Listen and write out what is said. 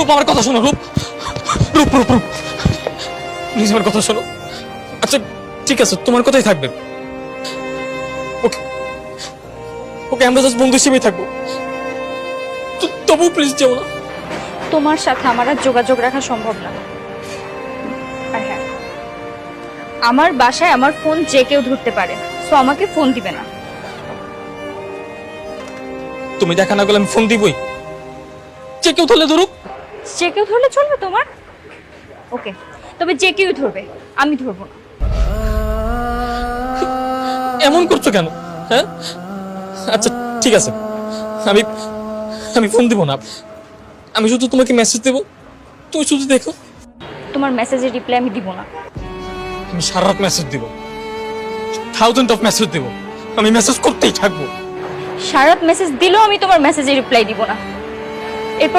রূপ আমার কথা শোনো, রূপ রূপ রূপ রূপ প্লিজ আমার কথা শোনো। আচ্ছা ঠিক আছে, তোমার কথাই থাকবে। ওকে ওকে, আমরা জাস্ট বন্ধু হিসেবেই থাকবো। তবু প্লিজ যেও না। তোমার সাথে আমার আর যোগাযোগ রাখা সম্ভব না। আর হ্যাঁ, আমার বাসায় আমার ফোন যে কেউ ধরতে পারে, সো আমাকে ফোন দিবে না। তুমি দেখা না গেলে আমি ফোন দিবই, যে কেউ ধরলে ধরুক। যে কেউ ধরলে চলবে তোমার? ওকে, তবে যে কেউ ধরবে, আমি ধরবো না। এমন করছো কেন? হ্যাঁ আচ্ছা ঠিক আছে, আমি আমি ফোন দিব না, আমি শুধু তোমাকে মেসেজ দেবো, তুমি শুধু দেখো। তোমার মেসেজের রিপ্লাই আমি দিব না। আমি সারা রাত মেসেজ দিব, 1000 অফ মেসেজ দেবো, আমি মেসেজ করতেই থাকবো। সারাত মেসেজ দিলেও আমি তোমার মেসেজের রিপ্লাই দিব না। এরপর